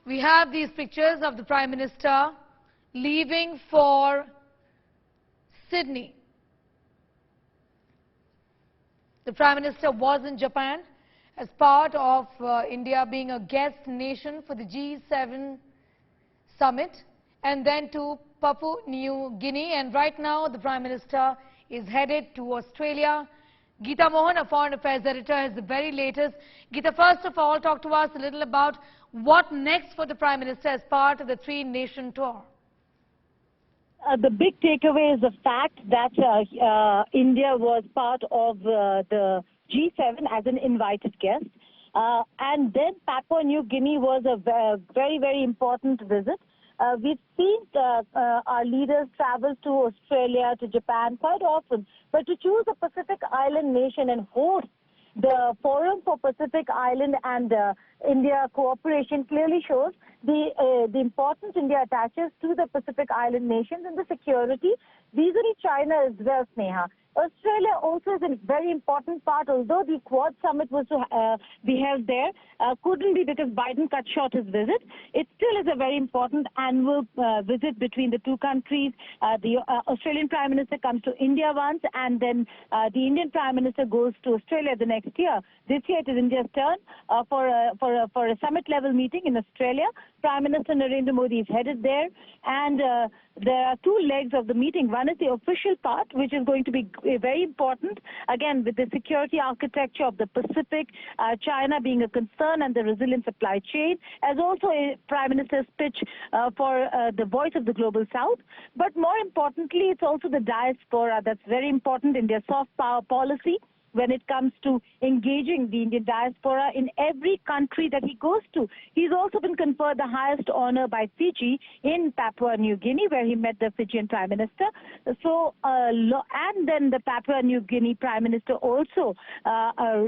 We have these pictures of the Prime Minister leaving for Sydney. The Prime Minister was in Japan as part of India being a guest nation for the G7 summit, and then to Papua New Guinea, and right now the Prime Minister is headed to Australia. Geeta Mohan, a Foreign Affairs editor, has the very latest. Geeta, first of all, talk to us a little about what next for the Prime Minister as part of the three-nation tour. The big takeaway is the fact that India was part of the G7 as an invited guest. And then Papua New Guinea was a very, very important visit. We've seen our leaders travel to Australia, to Japan quite often, but to choose a Pacific Island nation and host the Forum for Pacific Island and India cooperation clearly shows the importance India attaches to the Pacific Island nations and the security vis-a-vis China as well, Sneha. Australia also is a very important part, although the Quad Summit was to be held there, couldn't be because Biden cut short his visit. It still is a very important annual visit between the two countries. The Australian Prime Minister comes to India once, and then the Indian Prime Minister goes to Australia the next year. This year it is India's turn for a summit-level meeting in Australia. Prime Minister Narendra Modi is headed there, and there are two legs of the meeting. One is the official part, which is going to be very important, again, with the security architecture of the Pacific, China being a concern and the resilient supply chain, as also a Prime Minister's pitch for the voice of the Global South. But more importantly, it's also the diaspora that's very important, India's soft power policy, when it comes to engaging the Indian diaspora in every country that he goes to. He's also been conferred the highest honor by Fiji in Papua New Guinea, where he met the Fijian Prime Minister. So, and then the Papua New Guinea Prime Minister also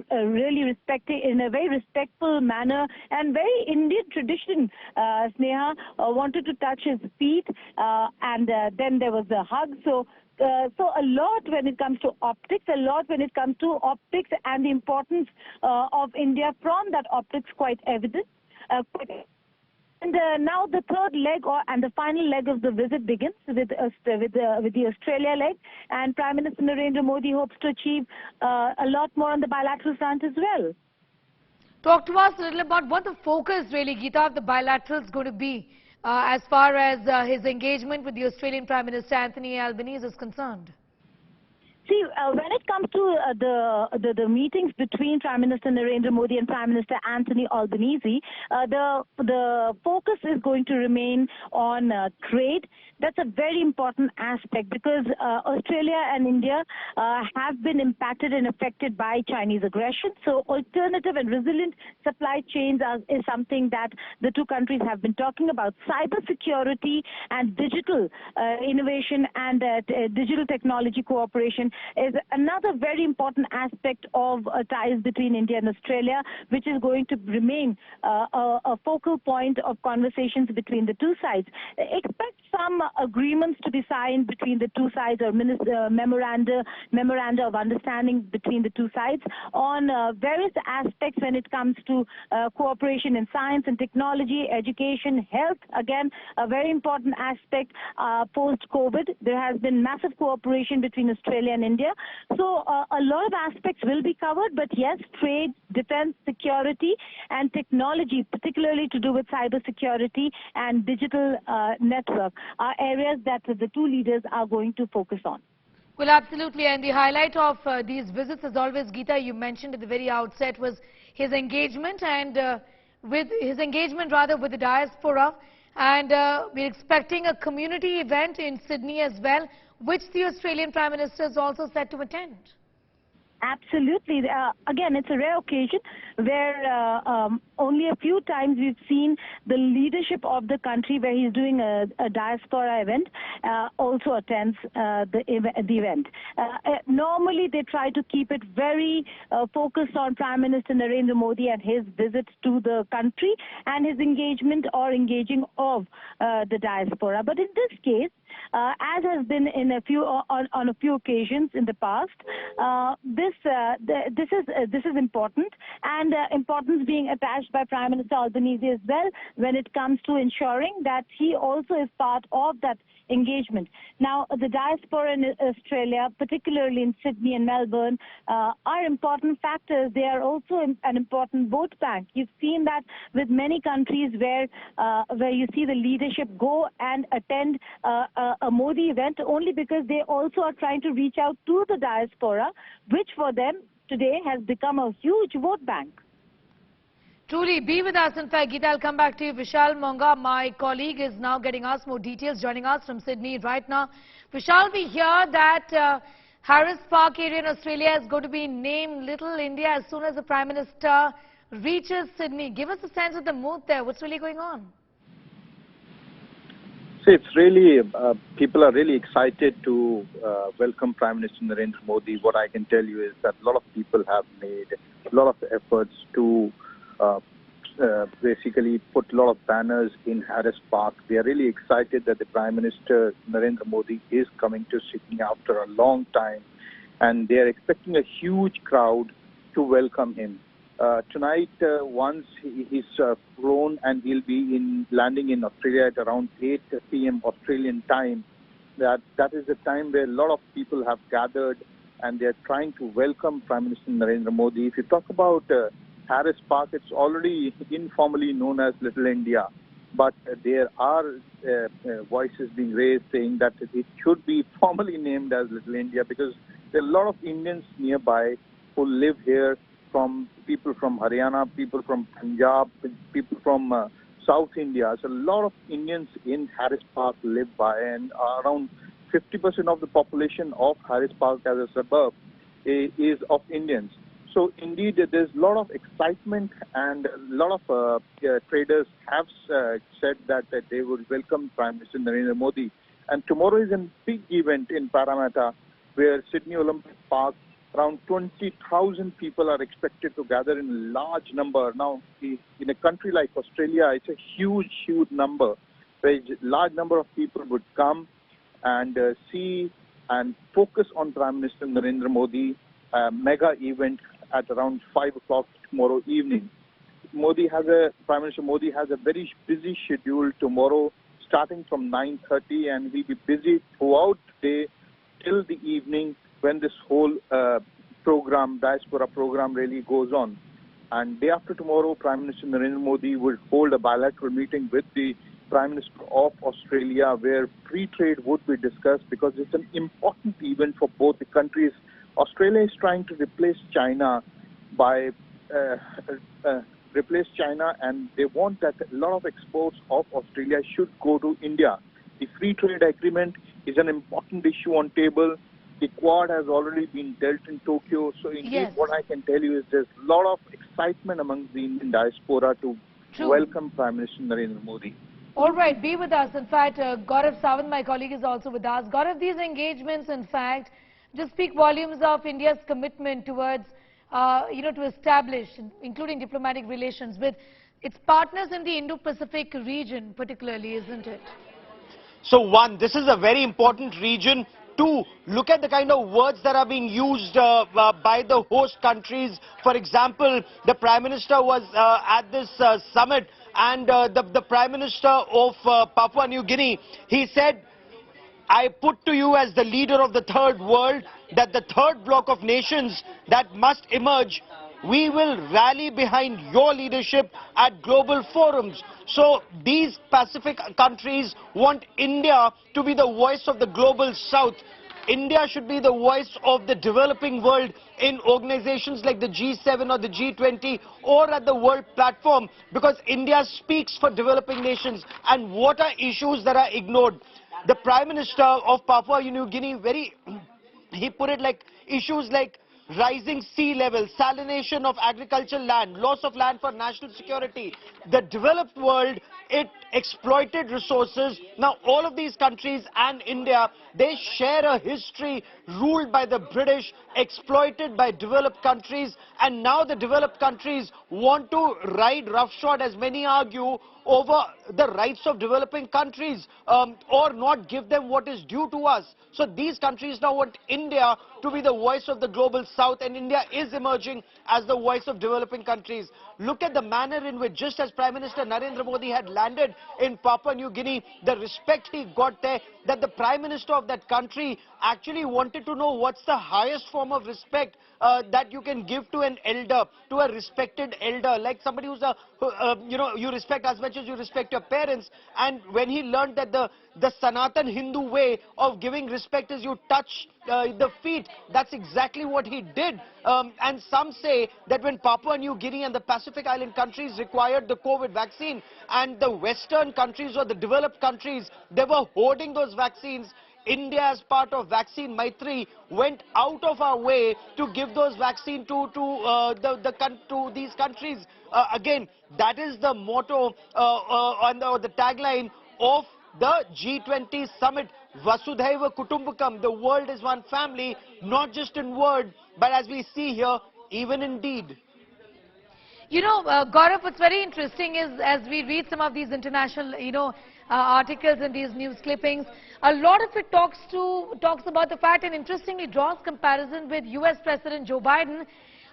really respected, in a very respectful manner and very Indian tradition, Sneha, wanted to touch his feet, and then there was a hug. So a lot when it comes to optics, and the importance of India from that optics quite evident. And now the third leg and the final leg of the visit begins with the Australia leg, and Prime Minister Narendra Modi hopes to achieve a lot more on the bilateral front as well. Talk to us a little about what the focus really, Geeta, of the bilateral is going to be as far as his engagement with the Australian Prime Minister Anthony Albanese is concerned. See, when it comes to the meetings between Prime Minister Narendra Modi and Prime Minister Anthony Albanese, the focus is going to remain on trade. That's a very important aspect because Australia and India have been impacted and affected by Chinese aggression. So alternative and resilient supply chains is something that the two countries have been talking about. Cyber security and digital innovation and digital technology cooperation is another very important aspect of ties between India and Australia, which is going to remain a focal point of conversations between the two sides. Expect some agreements to be signed between the two sides, or memoranda of understanding between the two sides on various aspects when it comes to cooperation in science and technology, education, health. Again, a very important aspect post-COVID. There has been massive cooperation between Australia and India. So a lot of aspects will be covered, but yes, trade, defense, security, and technology, particularly to do with cyber security and digital network, are areas that the two leaders are going to focus on. Well, absolutely. And the highlight of these visits, as always, Geeta, you mentioned at the very outset, was his engagement with the diaspora. And we're expecting a community event in Sydney as well, which the Australian Prime Minister is also set to attend. Absolutely. Again, it's a rare occasion where only a few times we've seen the leadership of the country where he's doing a diaspora event also attends the event. Normally, they try to keep it very focused on Prime Minister Narendra Modi and his visits to the country and his engagement or engaging of the diaspora. But in this case, as has been in a few on a few occasions in the past. This is important, and importance being attached by Prime Minister Albanese as well when it comes to ensuring that he also is part of that engagement. Now, the diaspora in Australia, particularly in Sydney and Melbourne, are important factors. They are also an important vote bank. You've seen that with many countries where you see the leadership go and attend a Modi event only because they also are trying to reach out to the diaspora, which for them today has become a huge vote bank. Truly, be with us. In fact, Geeta, I'll come back to you. Vishal Monga, my colleague, is now getting us more details, joining us from Sydney right now. Vishal, we hear that Harris Park area in Australia is going to be named Little India as soon as the Prime Minister reaches Sydney. Give us a sense of the mood there. What's really going on? So it's really, people are really excited to welcome Prime Minister Narendra Modi. What I can tell you is that a lot of people have made a lot of efforts to basically put a lot of banners in Harris Park. They are really excited that the Prime Minister Narendra Modi is coming to Sydney after a long time, and they are expecting a huge crowd to welcome him. Tonight, once he's flown, and he'll be landing in Australia at around 8 p.m. Australian time. That is the time where a lot of people have gathered, and they're trying to welcome Prime Minister Narendra Modi. If you talk about Harris Park, it's already informally known as Little India, but there are voices being raised saying that it should be formally named as Little India because there are a lot of Indians nearby who live here, from people from Haryana, people from Punjab, people from South India. So a lot of Indians in Harris Park live by, and around 50% of the population of Harris Park as a suburb is of Indians. So indeed, there's a lot of excitement, and a lot of traders have said that they would welcome Prime Minister Narendra Modi. And tomorrow is a big event in Parramatta, where Sydney Olympic Park, around 20,000 people are expected to gather in a large number. Now, in a country like Australia, it's a huge, huge number, where a large number of people would come and see and focus on Prime Minister Narendra Modi, mega event at around 5 o'clock tomorrow evening. Prime Minister Modi has a very busy schedule tomorrow, starting from 9:30, and he'll be busy throughout the day till the evening when this whole diaspora program really goes on. And day after tomorrow, Prime Minister Narendra Modi will hold a bilateral meeting with the Prime Minister of Australia, where free trade would be discussed, because it's an important event for both the countries. Australia is trying to replace China and they want that a lot of exports of Australia should go to India. The free trade agreement is an important issue on table. The Quad has already been dealt in Tokyo. So indeed, Yes. What I can tell you is there's a lot of excitement among the Indian diaspora to welcome Prime Minister Narendra Modi. All right, be with us. In fact, Gaurav Sawant, my colleague, is also with us. Gaurav, these engagements, in fact, just speak volumes of India's commitment towards, to establish, including diplomatic relations with its partners in the Indo-Pacific region, particularly, isn't it? So one, this is a very important region. Two, look at the kind of words that are being used by the host countries. For example, the Prime Minister was at this summit, and the Prime Minister of Papua New Guinea, he said, I put to you as the leader of the third world that the third bloc of nations that must emerge, we will rally behind your leadership at global forums. So these Pacific countries want India to be the voice of the global south. India should be the voice of the developing world in organizations like the G7 or the G20 or at the world platform, because India speaks for developing nations. And what are issues that are ignored? The Prime Minister of Papua New Guinea, he put it like issues like rising sea level, salination of agricultural land, loss of land for national security. The developed world, it exploited resources. Now all of these countries and India, they share a history ruled by the British, exploited by developed countries, and now the developed countries want to ride roughshod, as many argue, over the rights of developing countries or not give them what is due to us. So these countries now want India to be the voice of the global south, and India is emerging as the voice of developing countries. Look at the manner in which, just as Prime Minister Narendra Modi had landed in Papua New Guinea, the respect he got there, that the Prime Minister of that country actually wanted to know what's the highest form of respect that you can give to an elder, to a respected elder, like somebody who's you respect as much as you respect your parents. And when he learned that the Sanatan Hindu way of giving respect is you touch the feet, that's exactly what he did. And some say that when Papua New Guinea and the Pacific Island countries required the COVID vaccine, and the Western countries or the developed countries, they were hoarding those vaccines, India, as part of Vaccine Maitri, went out of our way to give those vaccines to these countries. Again, that is the motto on the tagline of the G20 summit, Vasudhaiva Kutumbakam. The world is one family, not just in word, but as we see here, even in deed. You know, Gaurav, what's very interesting is as we read some of these international, articles and these news clippings, a lot of it talks about the fact and interestingly draws comparison with US President Joe Biden.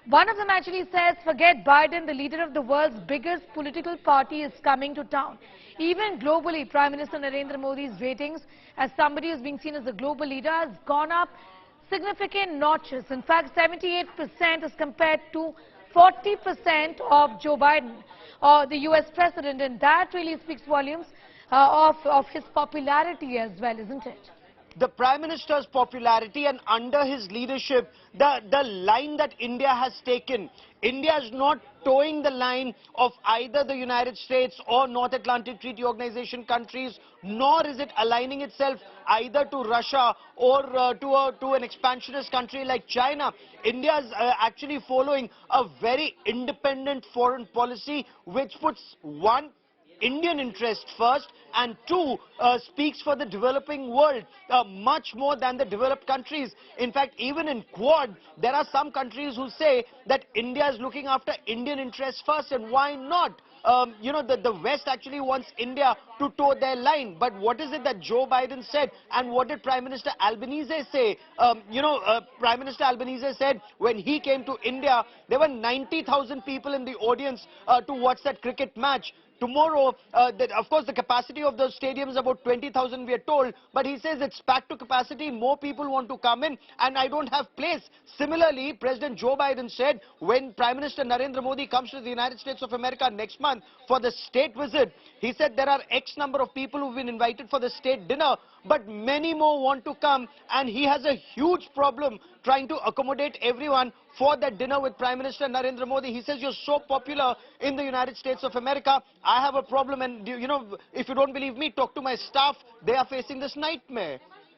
One of them actually says, forget Biden, the leader of the world's biggest political party is coming to town. Even globally, Prime Minister Narendra Modi's ratings as somebody who's being seen as a global leader has gone up significant notches. In fact, 78% as compared to 40% of Joe Biden, the US President, and that really speaks volumes of his popularity as well, isn't it? The Prime Minister's popularity, and under his leadership, the line that India has taken, India is not towing the line of either the United States or North Atlantic Treaty Organization countries, nor is it aligning itself either to Russia or to an expansionist country like China. India is actually following a very independent foreign policy which puts one, Indian interest first, and two, speaks for the developing world much more than the developed countries. In fact, even in Quad, there are some countries who say that India is looking after Indian interests first, and why not? The West actually wants India to toe their line. But what is it that Joe Biden said, and what did Prime Minister Albanese say? Prime Minister Albanese said when he came to India, there were 90,000 people in the audience to watch that cricket match. Tomorrow, of course, the capacity of those stadiums is about 20,000, we are told, but he says it's packed to capacity, more people want to come in, and I don't have place. Similarly, President Joe Biden said when Prime Minister Narendra Modi comes to the United States of America next month for the state visit, he said there are X number of people who've been invited for the state dinner, but many more want to come, and he has a huge problem trying to accommodate everyone for that dinner with Prime Minister Narendra Modi. He says, you're so popular in the United States of America, I have a problem, and if you don't believe me, talk to my staff, they are facing this nightmare.